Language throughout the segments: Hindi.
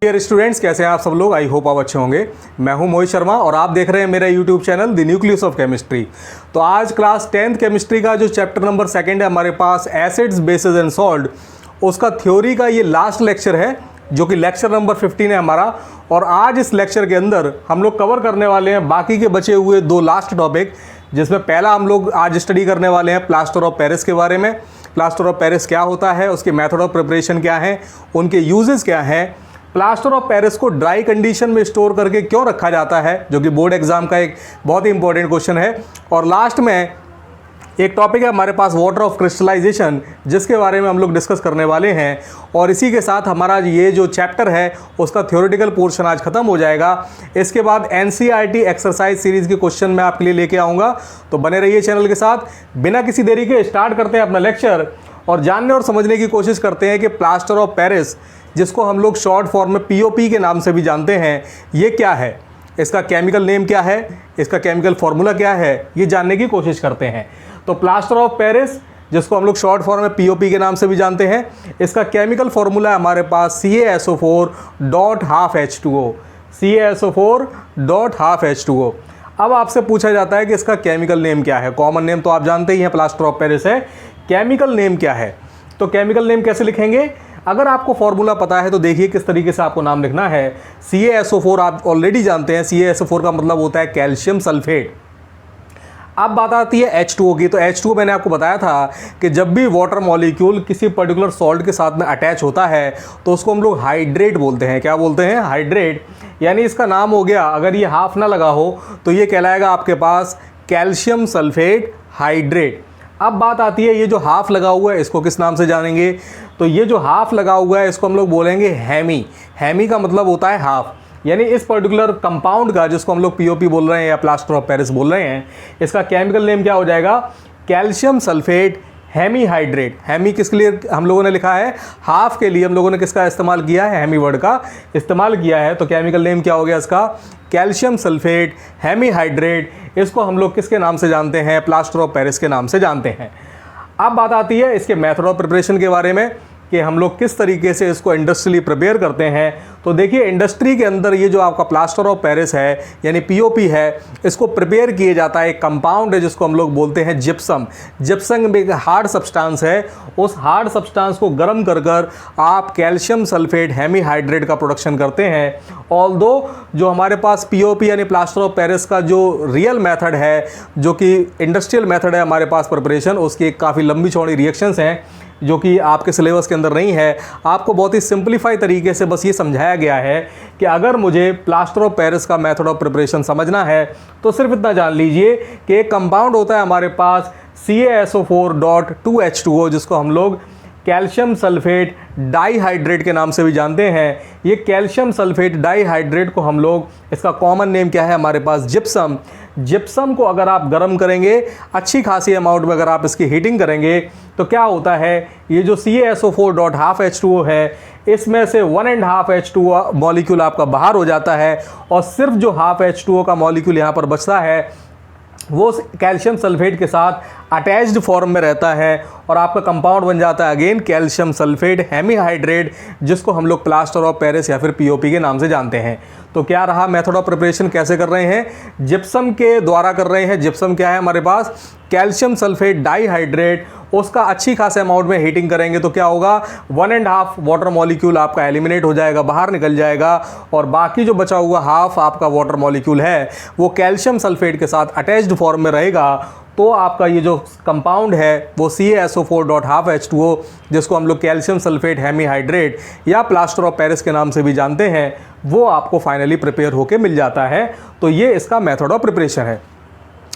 डियर स्टूडेंट्स, कैसे हैं आप सब लोग। आई होप आप अच्छे होंगे। मैं हूं मोहित शर्मा और आप देख रहे हैं मेरा YouTube channel the nucleus of chemistry. तो आज क्लास 10th केमिस्ट्री का जो चैप्टर नंबर 2 है हमारे पास, एसिड्स बेसिस एंड सॉल्ट, उसका थ्योरी का ये लास्ट लेक्चर है जो कि लेक्चर नंबर 15 है हमारा। और आज इस लेक्चर के अंदर हम लोग कवर करने वाले हैं बाकी के बचे हुए 2 लास्ट टॉपिक, जिसमें पहला हम लोग आज स्टडी करने वाले हैं प्लास्टर ऑफ पेरिस के बारे में। प्लास्टर ऑफ पेरिस क्या होता है, उसके मेथड ऑफ प्रिपरेशन क्या है, उनके यूजेस क्या हैं, प्लास्टर ऑफ पेरिस को ड्राई कंडीशन में स्टोर करके क्यों रखा जाता है, जो कि बोर्ड एग्जाम का एक बहुत ही इंपॉर्टेंट क्वेश्चन है। और लास्ट में एक टॉपिक है हमारे पास वाटर ऑफ क्रिस्टलाइजेशन, जिसके बारे में हम लोग डिस्कस करने वाले हैं। और इसी के साथ हमारा ये जो चैप्टर है उसका थ्योरेटिकल पोर्शन आज खत्म हो जाएगा। इसके बाद एनसीईआरटी एक्सरसाइज सीरीज़ के क्वेश्चन मैं आपके लिए लेके आऊँगा, तो बने रहिए चैनल के साथ। बिना किसी देरी के स्टार्ट करते हैं अपना लेक्चर और जानने और समझने की कोशिश करते हैं कि प्लास्टर ऑफ पेरिस, जिसको हम लोग शॉर्ट फॉर्म में पीओपी के नाम से भी जानते हैं, ये क्या है, इसका केमिकल नेम क्या है, इसका केमिकल फार्मूला क्या है, ये जानने की कोशिश करते हैं। तो प्लास्टर ऑफ पेरिस, जिसको हम लोग शॉर्ट फॉर्म में पीओपी के नाम से भी जानते हैं, इसका केमिकल फार्मूला है हमारे पास CaSO4.12H2O, CaSO4.12H2O। अब आपसे पूछा जाता है कि इसका केमिकल नेम क्या है। कॉमन नेम तो आप जानते ही हैं, प्लास्टर ऑफ पेरिस है। केमिकल नेम क्या है, तो केमिकल नेम कैसे लिखेंगे। अगर आपको फॉर्मूला पता है तो देखिए किस तरीके से आपको नाम लिखना है। CaSO4 आप ऑलरेडी जानते हैं, CaSO4 का मतलब होता है कैल्शियम सल्फेट। अब बात आती है H2O की। तो H2O मैंने आपको बताया था कि जब भी वाटर मॉलिक्यूल किसी पर्टिकुलर सॉल्ट के साथ में अटैच होता है तो उसको हम लोग हाइड्रेट बोलते हैं। क्या बोलते हैं? हाइड्रेट। यानी इसका नाम हो गया, अगर ये हाफ ना लगा हो तो ये कहलाएगा आपके पास कैल्शियम सल्फेट हाइड्रेट। अब बात आती है ये जो हाफ लगा हुआ है इसको किस नाम से जानेंगे। तो ये जो हाफ लगा हुआ है इसको हम लोग बोलेंगे हेमी। हेमी का मतलब होता है हाफ। यानी इस पर्टिकुलर कंपाउंड का, जिसको हम लोग पीओपी बोल रहे हैं या प्लास्टर ऑफ पेरिस बोल रहे हैं, इसका केमिकल नेम क्या हो जाएगा? Calcium sulphate hemi hydrate. Hemi किसके लिए हम लोगों ने लिखा है? हाफ के लिए हम लोगों ने किसका इस्तेमाल किया है? हेमी वर्ड का इस्तेमाल किया है। तो केमिकल नेम क्या हो गया इसका? Calcium sulphate hemi hydrate. इसको हम लोग किसके नाम से जानते हैं? प्लास्टर ऑफ पेरिस के नाम से जानते हैं। अब बात आती है इसके मेथड ऑफ प्रिपरेशन के बारे में कि हम लोग किस तरीके से इसको इंडस्ट्रियली प्रिपेयर करते हैं। तो देखिए, इंडस्ट्री के अंदर ये जो आपका प्लास्टर ऑफ पेरिस है यानी पीओपी है, इसको प्रिपेयर किया जाता है। एक कंपाउंड है जिसको हम लोग बोलते हैं जिप्सम। जिप्सम एक हार्ड सब्सटेंस है। उस हार्ड सब्सटेंस को गर्म कर कर आप कैल्शियम सल्फेट हेमी हाइड्रेट का प्रोडक्शन करते हैं। ऑल्दो जो हमारे पास पीओपी यानी प्लास्टर ऑफ पेरिस का जो रियल मेथड है, जो कि इंडस्ट्रियल मेथड है हमारे पास प्रिपरेशन, उसकी काफ़ी लंबी चौड़ी रिएक्शंस हैं जो कि आपके सिलेबस के अंदर नहीं है। आपको बहुत ही सिंप्लीफाई तरीके से बस ये समझाया गया है कि अगर मुझे प्लास्टर ऑफ पेरिस का मेथड ऑफ प्रिपरेशन समझना है तो सिर्फ इतना जान लीजिए कि एक कंपाउंड होता है हमारे पास CaSO4.2H2O, जिसको हम लोग कैल्शियम सल्फेट डाईहाइड्रेट के नाम से भी जानते हैं। ये कैल्शियम सल्फेट डाईहाइड्रेट को हम लोग, इसका कॉमन नेम क्या है हमारे पास? जिप्सम। जिप्सम को अगर आप गर्म करेंगे अच्छी खासी अमाउंट में, अगर आप इसकी हीटिंग करेंगे तो क्या होता है, ये जो CaSO4.12H2O है, इसमें से 1.5 H2O मॉलिक्यूल आपका बाहर हो जाता है और सिर्फ जो हाफ H2O का मॉलिक्यूल यहाँ पर बचता है वो कैल्शियम सल्फेट के साथ अटैच्ड फॉर्म में रहता है और आपका कंपाउंड बन जाता है again calcium sulphate hemi hydrate, जिसको हम लोग प्लास्टर ऑफ पेरिस या फिर पीओपी के नाम से जानते हैं। तो क्या रहा मेथड ऑफ प्रिपरेशन, कैसे कर रहे हैं? जिप्सम के द्वारा कर रहे हैं। जिप्सम क्या है हमारे पास? Calcium sulphate dihydrate. उसका अच्छी खासे अमाउंट में हीटिंग करेंगे तो क्या होगा? 1.5 वाटर मॉलिक्यूल आपका एलिमिनेट हो जाएगा, बाहर निकल जाएगा और बाकी जो बचा हुआ हाफ आपका वाटर मॉलिक्यूल है वो कैल्शियम सल्फेट के साथ अटैच्ड फॉर्म में रहेगा। तो आपका ये जो कंपाउंड है वो CaSO4.12H2O, जिसको हम लोग कैल्शियम सल्फेट हेमी हाइड्रेट या प्लास्टर ऑफ पेरिस के नाम से भी जानते हैं, वो आपको फाइनली प्रिपेयर होके मिल जाता है। तो ये इसका मेथड ऑफ प्रिपरेशन है।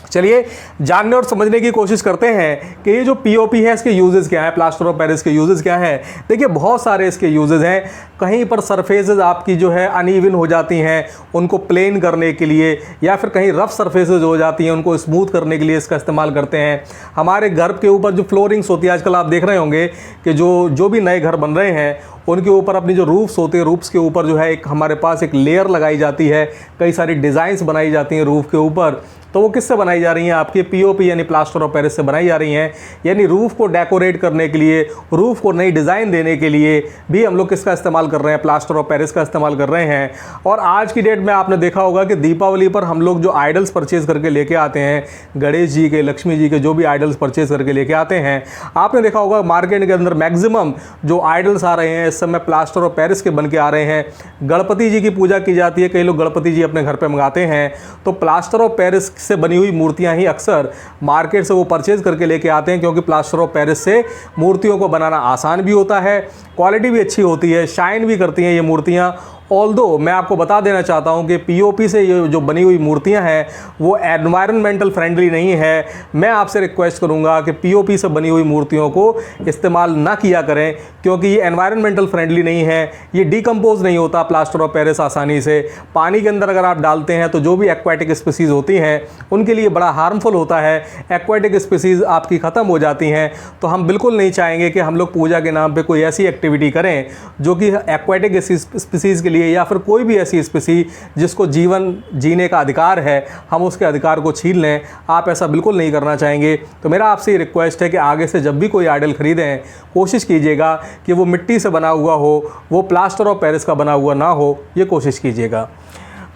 चलिए जानने और समझने की कोशिश करते हैं कि ये जो पीओपी है इसके यूजेस क्या है, प्लास्टर ऑफ पेरिस के यूजेस क्या हैं। देखिए, बहुत सारे इसके यूजेस हैं। कहीं पर सरफेसेस आपकी जो है अनइवन हो जाती हैं, उनको प्लेन करने के लिए, या फिर कहीं रफ सरफेसेस हो जाती हैं उनको स्मूथ करने के लिए इसका इस्तेमाल करते हैं। हमारे घर के ऊपर जो फ्लोरिंग्स होती है, आजकल आप देख रहे होंगे कि जो भी नए घर बन रहे हैं उनके ऊपर अपनी जो रूफ्स होते हैं, रूफ्स के ऊपर जो है एक हमारे पास एक लेयर लगाई जाती है, कई सारी डिज़ाइंस बनाई जाती हैं रूफ के ऊपर, तो वो किससे बनाई जा रही हैं? आपकी पीओपी यानी प्लास्टर ऑफ पेरिस से बनाई जा रही हैं। यानी रूफ़ को डेकोरेट करने के लिए, रूफ़ को नई डिज़ाइन देने के लिए भी हम लोग किसका इस्तेमाल कर रहे हैं? प्लास्टर ऑफ पेरिस का इस्तेमाल कर रहे हैं। और आज की डेट में आपने देखा होगा कि दीपावली पर हम लोग जो आइडल्स परचेज़ करके लेके आते हैं, गणेश जी के, लक्ष्मी जी के, जो भी आइडल्स परचेज़ करके लेके आते हैं, आपने देखा होगा मार्केट के अंदर मैक्सिमम जो आइडल्स आ रहे हैं इस समय प्लास्टर ऑफ पेरिस के बन के आ रहे हैं। गणपति जी की पूजा की जाती है, कई लोग गणपति जी अपने घर पे मंगाते हैं, तो प्लास्टर ऑफ पेरिस से बनी हुई मूर्तियां ही अक्सर मार्केट से वो परचेज करके लेके आते हैं, क्योंकि प्लास्टर ऑफ पेरिस से मूर्तियों को बनाना आसान भी होता है, क्वालिटी भी अच्छी होती है, शाइन भी करती हैं ये मूर्तियाँ। ऑल्दो मैं आपको बता देना चाहता हूं कि पीओपी से ये जो बनी हुई मूर्तियां हैं वो एनवायरनमेंटल फ्रेंडली नहीं है। मैं आपसे रिक्वेस्ट करूंगा कि पीओपी से बनी हुई मूर्तियों को इस्तेमाल ना किया करें, क्योंकि ये एनवायरनमेंटल फ्रेंडली नहीं है, ये डिकम्पोज नहीं होता प्लास्टर ऑफ पेरिस आसानी से। पानी के अंदर अगर आप डालते हैं तो जो भी एक्वाटिक स्पीसीज़ होती हैं उनके लिए बड़ा हार्मफुल होता है, एक्वाटिक स्पीसीज़ आपकी ख़त्म हो जाती हैं। तो हम बिल्कुल नहीं चाहेंगे कि हम लोग पूजा के नाम पर कोई ऐसी एक्टिविटी करें जो कि एक्वाटिक स्पीसीज़ के लिए या फिर कोई भी ऐसी स्पीसी जिसको जीवन जीने का अधिकार है, हम उसके अधिकार को छीन लें। आप ऐसा बिल्कुल नहीं करना चाहेंगे। तो मेरा आपसे रिक्वेस्ट है कि आगे से जब भी कोई आइडल खरीदें, कोशिश कीजिएगा कि वो मिट्टी से बना हुआ हो, वो प्लास्टर ऑफ पेरिस का बना हुआ ना हो, ये कोशिश कीजिएगा।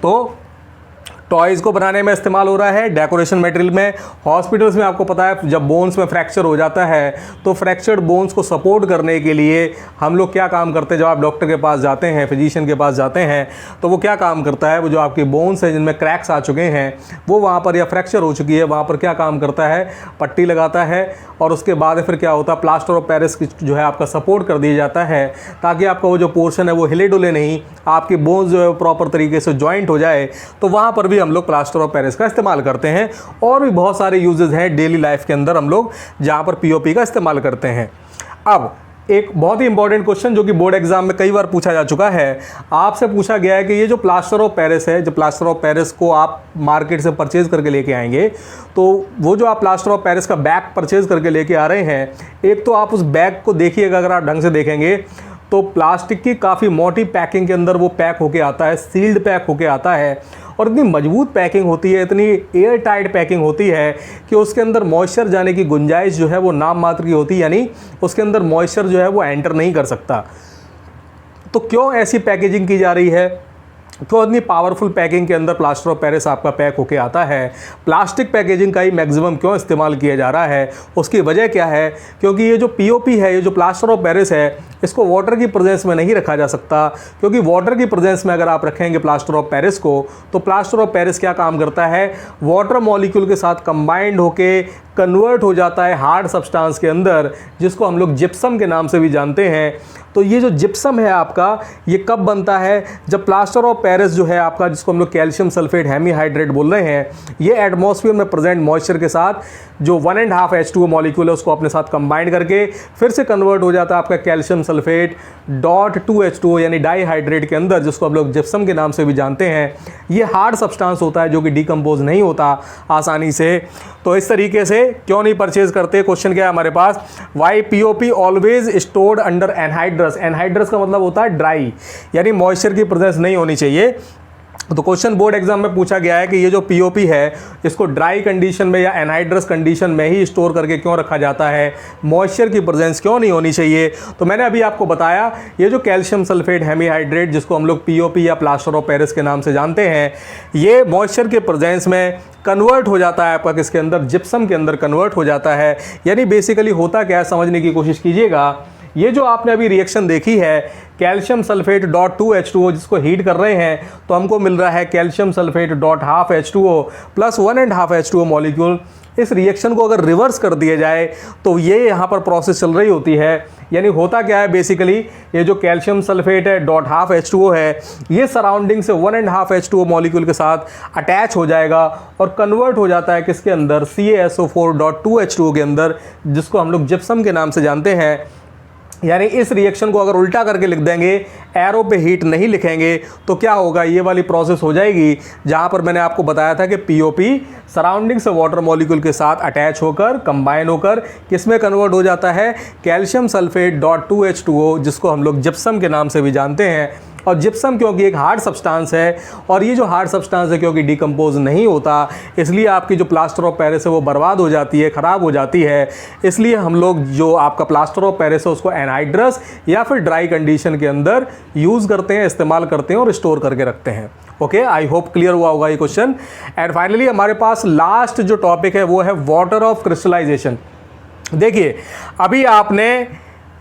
तो टॉयज़ को बनाने में इस्तेमाल हो रहा है, डेकोरेशन मटेरियल में। हॉस्पिटल्स में आपको पता है जब बोन्स में फ्रैक्चर हो जाता है तो फ्रैक्चर्ड बोन्स को सपोर्ट करने के लिए हम लोग क्या काम करते हैं? जब आप डॉक्टर के पास जाते हैं, फिजिशियन के पास जाते हैं, तो वो क्या काम करता है? वो जो आपके बोन्स हैं जिनमें क्रैक्स आ चुके हैं, वो वहाँ पर या फ्रैक्चर हो चुकी है, वहाँ पर क्या काम करता है? पट्टी लगाता है और उसके बाद फिर क्या होता है? प्लास्टर ऑफ पेरिस की जो है आपका सपोर्ट कर दिया जाता है, ताकि आपका वो जो पोर्शन है वो हिले डुले नहीं, आपकी बोन्स जो है प्रॉपर तरीके से जॉइंट हो जाए। तो वहाँ पर भी हम लोग प्लास्टर ऑफ पेरिस का इस्तेमाल करते हैं। और भी बहुत सारे यूजेस हैं डेली लाइफ के अंदर हम लोग जहाँ पर पीओपी का इस्तेमाल करते हैं। अब एक बहुत ही इंपॉर्टेंट क्वेश्चन जो कि बोर्ड एग्जाम में कई बार पूछा जा चुका है, आपसे पूछा गया है कि ये जो प्लास्टर ऑफ पेरिस है, जो प्लास्टर ऑफ पेरिस को आप मार्केट से परचेज करके लेके आएंगे, तो वो जो आप प्लास्टर ऑफ पेरिस का बैग परचेज करके लेके आ रहे हैं, एक तो आप उस बैग को देखिएगा, अगर आप ढंग से देखेंगे तो प्लास्टिक की काफ़ी मोटी पैकिंग के अंदर वो पैक होके आता है, सील्ड पैक होके आता है, और इतनी मजबूत पैकिंग होती है, इतनी एयर टाइट पैकिंग होती है कि उसके अंदर मॉइस्चर जाने की गुंजाइश जो है वो नाम मात्र की होती है, यानी उसके अंदर मॉइस्चर जो है वो एंटर नहीं कर सकता। तो क्यों ऐसी पैकेजिंग की जा रही है? तो इतनी पावरफुल पैकिंग के अंदर प्लास्टर ऑफ पेरिस आपका पैक होके आता है, प्लास्टिक पैकेजिंग का ही मैक्सिमम क्यों इस्तेमाल किया जा रहा है? उसकी वजह क्या है? क्योंकि ये जो पीओपी है, ये जो प्लास्टर ऑफ पेरिस है, इसको वाटर की प्रेजेंस में नहीं रखा जा सकता, क्योंकि वाटर की प्रेजेंस में अगर आप रखेंगे प्लास्टर ऑफ पेरिस को, तो प्लास्टर ऑफ पेरिस क्या काम करता है? वाटर मॉलिक्यूल के साथ कंबाइंड होके कन्वर्ट हो जाता है हार्ड सब्सटेंस के अंदर, जिसको हम लोग जिप्सम के नाम से भी जानते हैं। तो ये जो जिप्सम है आपका, ये कब बनता है? जब प्लास्टर ऑफ पेरिस जो है आपका, जिसको हम लोग कैल्शियम सल्फेट हेमीहाइड्रेट बोल रहे हैं, ये एटमॉस्फेयर में प्रेजेंट मॉइस्चर के साथ जो 1.5 H2O मॉलिक्यूल है उसको अपने साथ कंबाइन करके फिर से कन्वर्ट हो जाता है आपका कैल्शियम सल्फेट .2 H2O यानी डाईहाइड्रेट के अंदर, जिसको हम लोग जिप्सम के नाम से भी जानते हैं। ये हार्ड सब्सटेंस होता है जो कि डिकम्पोज नहीं होता आसानी से। तो इस तरीके से क्यों नहीं परचेज करते? क्वेश्चन क्या है हमारे पास? Why POP always stored under anhydrous. Anhydrous का मतलब होता है ड्राई, यानी मॉइस्चर की प्रेजेंस नहीं होनी चाहिए। तो क्वेश्चन बोर्ड एग्जाम में पूछा गया है कि ये जो पीओपी है इसको ड्राई कंडीशन में या एनहाइड्रस कंडीशन में ही स्टोर करके क्यों रखा जाता है? मॉइस्चर की प्रेजेंस क्यों नहीं होनी चाहिए? तो मैंने अभी आपको बताया, ये जो कैल्शियम सल्फेट हेमीहाइड्रेट, जिसको हम लोग पीओपी या प्लास्टर ऑफ पेरिस के नाम से जानते हैं, ये मॉइस्चर के प्रेजेंस में कन्वर्ट हो जाता है आपका किसके अंदर? जिप्सम के अंदर कन्वर्ट हो जाता है। यानी बेसिकली होता क्या है, समझने की कोशिश कीजिएगा। ये जो आपने अभी रिएक्शन देखी है, कैल्शियम सल्फेट .2 H2O जिसको हीट कर रहे हैं, तो हमको मिल रहा है calcium sulphate .1/2 H2O plus 1.5 H2O molecule. इस रिएक्शन को अगर रिवर्स कर दिया जाए तो ये यहाँ पर प्रोसेस चल रही होती है। यानी होता क्या है बेसिकली, ये जो कैल्शियम सल्फेट है .1/2 H2O है, ये सराउंडिंग से 1.5 H2O मॉलिक्यूल के साथ अटैच हो जाएगा और कन्वर्ट हो जाता है किसके अंदर? CaSO4.2 H2O के अंदर, जिसको हम लोग जिप्सम के नाम से जानते हैं। यानी इस रिएक्शन को अगर उल्टा करके लिख देंगे, एरो पे हीट नहीं लिखेंगे, तो क्या होगा? ये वाली प्रोसेस हो जाएगी जहां पर मैंने आपको बताया था कि पीओपी सराउंडिंग से वाटर मॉलिक्यूल के साथ अटैच होकर, कंबाइन होकर किस में कन्वर्ट हो जाता है? कैल्शियम सल्फेट .2 H2O, जिसको हम लोग जिप्सम के नाम से भी जानते हैं, और जिप्सम क्योंकि एक हार्ड सब्सटेंस है, और ये जो हार्ड सब्सटेंस है क्योंकि डिकम्पोज नहीं होता, इसलिए आपकी जो प्लास्टर ऑफ पेरिस है वो बर्बाद हो जाती है, ख़राब हो जाती है। इसलिए हम लोग जो आपका प्लास्टर ऑफ पेरिस है उसको एनहाइड्रस या फिर ड्राई कंडीशन के अंदर यूज़ करते हैं, इस्तेमाल करते हैं और स्टोर करके रखते हैं। ओके, आई होप क्लियर हुआ होगा ये क्वेश्चन। एंड फाइनली हमारे पास लास्ट जो टॉपिक है वो है वाटर ऑफ क्रिस्टलाइजेशन। देखिए, अभी आपने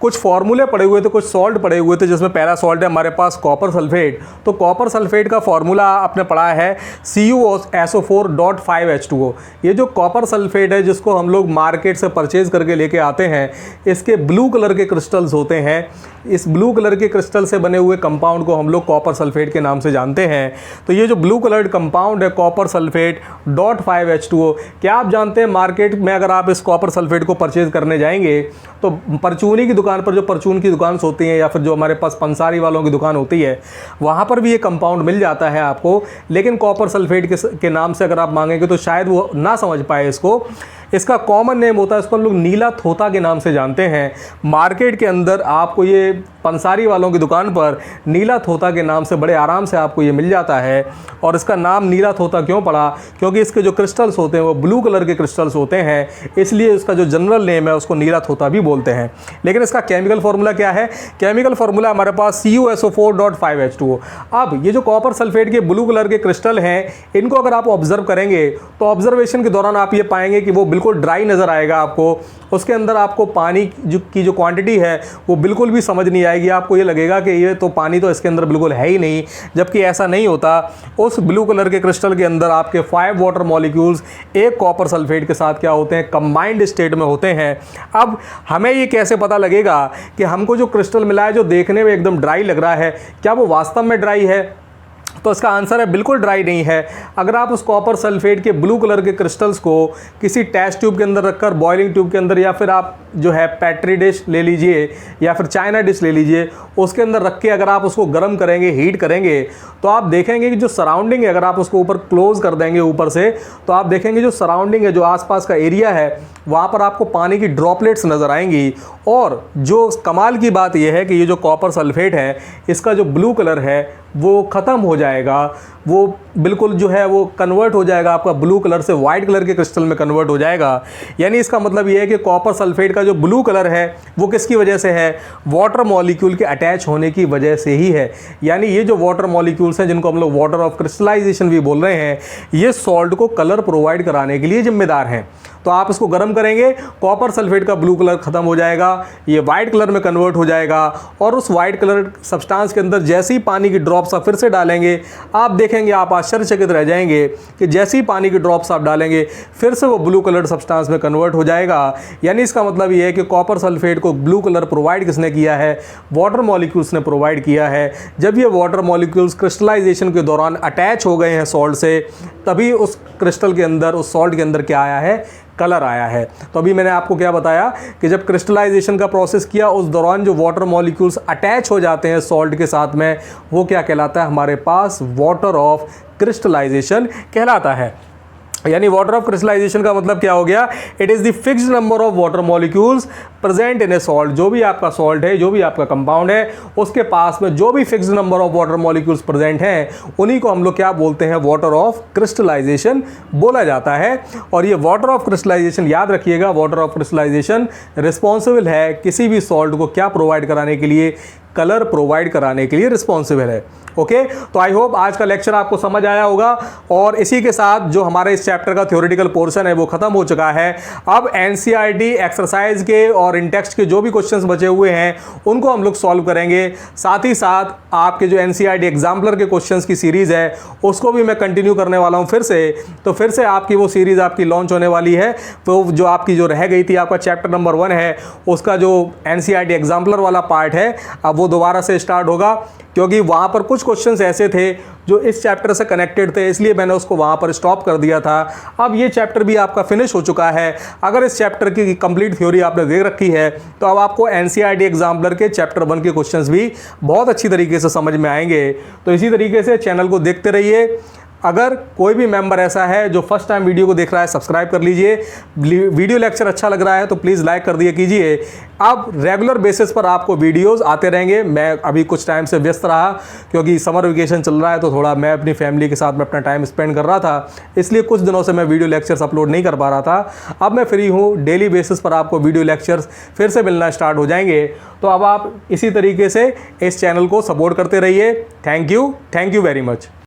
कुछ फॉर्मूले पढ़े हुए थे, कुछ सॉल्ट पढ़े हुए थे, जिसमें पहला सॉल्ट है हमारे पास कॉपर सल्फेट। तो कॉपर सल्फेट का फॉर्मूला आपने पढ़ा है CuSO4.5H2O। ये जो कॉपर सल्फेट है जिसको हम लोग मार्केट से परचेज करके लेके आते हैं, इसके ब्लू कलर के क्रिस्टल्स होते हैं। इस ब्लू कलर के क्रिस्टल से बने हुए कंपाउंड को हम लोग कॉपर सल्फेट के नाम से जानते हैं। तो ये जो ब्लू कलर्ड कंपाउंड है कॉपर सल्फेट .5H2O, क्या आप जानते हैं मार्केट में अगर आप इस कॉपर सल्फेट को परचेज करने जाएंगे तो परचूनी की दुकान पर, जो परचून की दुकान होती हैं या फिर जो हमारे पास पंसारी वालों की दुकान होती है, वहाँ पर भी ये कंपाउंड मिल जाता है आपको। लेकिन कॉपर सल्फेट के नाम से अगर आप मांगेंगे तो शायद वो ना समझ पाए इसको। इसका कॉमन नेम होता है, इसको हम लोग नीला थोता के नाम से जानते हैं। मार्केट के अंदर आपको ये पंसारी वालों की दुकान पर नीला थोता के नाम से बड़े आराम से आपको ये मिल जाता है। और इसका नाम नीला थोता क्यों पड़ा? क्योंकि इसके जो क्रिस्टल्स होते हैं वो ब्लू कलर के क्रिस्टल्स होते हैं, इसलिए इसका जो जनरल नेम है उसको नीला थोता भी बोलते हैं। लेकिन इसका केमिकल फार्मूला क्या है? केमिकल फार्मूला हमारे पास CuSO4.5H2O। अब ये जो कॉपर सल्फेट के ब्लू कलर के क्रिस्टल हैं, इनको अगर आप ऑब्जर्व करेंगे तो ऑब्जर्वेशन के दौरान आप ये पाएंगे कि वो बिल्कुल ड्राई नज़र आएगा आपको। उसके अंदर आपको पानी की जो क्वांटिटी है वो बिल्कुल भी समझ नहीं आएगी। आपको ये लगेगा कि ये तो पानी तो इसके अंदर बिल्कुल है ही नहीं, जबकि ऐसा नहीं होता। उस ब्लू कलर के क्रिस्टल के अंदर आपके 5 वाटर मॉलिक्यूल्स एक कॉपर सल्फेट के साथ क्या होते हैं? कंबाइंड स्टेट में होते हैं। अब हमें ये कैसे पता लगेगा कि हमको जो क्रिस्टल मिला है जो देखने में एकदम ड्राई लग रहा है, क्या वो वास्तव में ड्राई है? तो इसका आंसर है बिल्कुल ड्राई नहीं है। अगर आप उस कॉपर सल्फेट के ब्लू कलर के क्रिस्टल्स को किसी टेस्ट ट्यूब के अंदर रखकर, बॉइलिंग ट्यूब के अंदर, या फिर आप जो है पेट्री डिश ले लीजिए या फिर चाइना डिश ले लीजिए, उसके अंदर रख के अगर आप उसको गर्म करेंगे, हीट करेंगे, तो आप देखेंगे कि जो सराउंडिंग है, अगर आप उसको ऊपर क्लोज कर देंगे ऊपर से, तो आप देखेंगे जो सराउंडिंग है, जो आसपास का एरिया है, वहाँ पर आपको पानी की ड्रॉपलेट्स नज़र आएंगी। और जो कमाल की बात यह है कि ये जो कॉपर सल्फेट है, इसका जो ब्लू कलर है वो ख़त्म हो जाएगा, वो बिल्कुल जो है वो कन्वर्ट हो जाएगा, आपका ब्लू कलर से वाइट कलर के क्रिस्टल में कन्वर्ट हो जाएगा। यानी इसका मतलब ये है कि कॉपर सल्फेट का जो ब्लू कलर है वो किसकी वजह से है? वाटर मॉलिक्यूल के अटैच होने की वजह से ही है। यानी ये जो वाटर मॉलिक्यूल्स हैं, जिनको हम लोग वाटर ऑफ क्रिस्टलाइजेशन भी बोल रहे हैं, ये सॉल्ट को कलर प्रोवाइड कराने के लिए जिम्मेदार हैं। तो आप इसको गर्म करेंगे, कॉपर सल्फेट का ब्लू कलर खत्म हो जाएगा, ये वाइट कलर में कन्वर्ट हो जाएगा। और उस वाइट कलर सब्सटेंस के अंदर जैसे ही पानी की ड्रॉप्स आप फिर से डालेंगे, आप देखेंगे, आप आश्चर्यचकित रह जाएंगे कि जैसे ही पानी की ड्रॉप्स आप डालेंगे फिर से वो ब्लू कलर सब्सटेंस में कन्वर्ट हो जाएगा। यानी इसका मतलब ये है कि कॉपर सल्फेट को ब्लू कलर प्रोवाइड किसने किया है? वाटर मॉलिक्यूल्स ने प्रोवाइड किया है। जब ये वाटर मॉलिक्यूल्स क्रिस्टलाइजेशन के दौरान अटैच हो गए हैं सॉल्ट से, तभी उस क्रिस्टल के अंदर, उस सॉल्ट के अंदर क्या आया है? कलर आया है। तो अभी मैंने आपको क्या बताया कि जब क्रिस्टलाइजेशन का प्रोसेस किया, उस दौरान जो वाटर मॉलिक्यूल्स अटैच हो जाते हैं सॉल्ट के साथ में, वो क्या कहलाता है? हमारे पास वाटर ऑफ क्रिस्टलाइजेशन कहलाता है। यानी वाटर ऑफ क्रिस्टलाइजेशन का मतलब क्या हो गया? It is the fixed number of water molecules present in A salt. जो भी आपका सॉल्ट है, जो भी आपका कंपाउंड है, उसके पास में जो भी fixed number of water molecules present हैं, उन्हीं को हम लोग क्या बोलते हैं? वाटर ऑफ क्रिस्टलाइजेशन बोला जाता है। और ये वाटर ऑफ क्रिस्टलाइजेशन याद रखिएगा, वाटर ऑफ क्रिस्टलाइजेशन रिस्पॉन्सिबल है किसी भी सॉल्ट को क्या प्रोवाइड कराने के लिए? कलर प्रोवाइड कराने के लिए रिस्पॉन्सिबल है। ओके, तो आई होप आज का लेक्चर आपको समझ आया होगा। और इसी के साथ जो हमारे इस चैप्टर का थ्योरेटिकल पोर्शन है वो खत्म हो चुका है। अब एनसीईआरटी एक्सरसाइज के और इन टेक्स्ट के जो भी क्वेश्चंस बचे हुए हैं उनको हम लोग सॉल्व करेंगे। साथ ही साथ आपके जो एनसीईआरटी एग्जाम्पलर के क्वेश्चंस की सीरीज़ है उसको भी मैं कंटिन्यू करने वाला हूँ फिर से। तो फिर से आपकी वो सीरीज़ आपकी लॉन्च होने वाली है। तो जो आपकी जो रह गई थी, आपका चैप्टर नंबर 1 है, उसका जो एनसीईआरटी एग्जाम्पलर वाला पार्ट है, अब वो दोबारा से स्टार्ट होगा, क्योंकि वहाँ पर कुछ क्वेश्चंस ऐसे थे जो इस चैप्टर से कनेक्टेड थे, इसलिए मैंने उसको वहाँ पर स्टॉप कर दिया था। अब ये चैप्टर भी आपका फिनिश हो चुका है। अगर इस चैप्टर की कंप्लीट थ्योरी आपने देख रखी है तो अब आपको एनसीईआरटी एग्जाम्पलर के चैप्टर 1 के क्वेश्चंस भी बहुत अच्छी तरीके से समझ में आएंगे। तो इसी तरीके से चैनल को देखते रहिए। अगर कोई भी मेंबर ऐसा है जो फर्स्ट टाइम वीडियो को देख रहा है, सब्सक्राइब कर लीजिए। वीडियो लेक्चर अच्छा लग रहा है तो प्लीज़ लाइक कर दिया कीजिए। अब रेगुलर बेसिस पर आपको वीडियोस आते रहेंगे। मैं अभी कुछ टाइम से व्यस्त रहा क्योंकि समर वेकेशन चल रहा है, तो थोड़ा मैं अपनी फैमिली के साथ में अपना टाइम स्पेंड कर रहा था, इसलिए कुछ दिनों से मैं वीडियो लेक्चर्स अपलोड नहीं कर पा रहा था। अब मैं फ्री हूँ, डेली बेसिस पर आपको वीडियो लेक्चर्स फिर से मिलना स्टार्ट हो जाएंगे। तो अब आप इसी तरीके से इस चैनल को सपोर्ट करते रहिए। Thank you very much.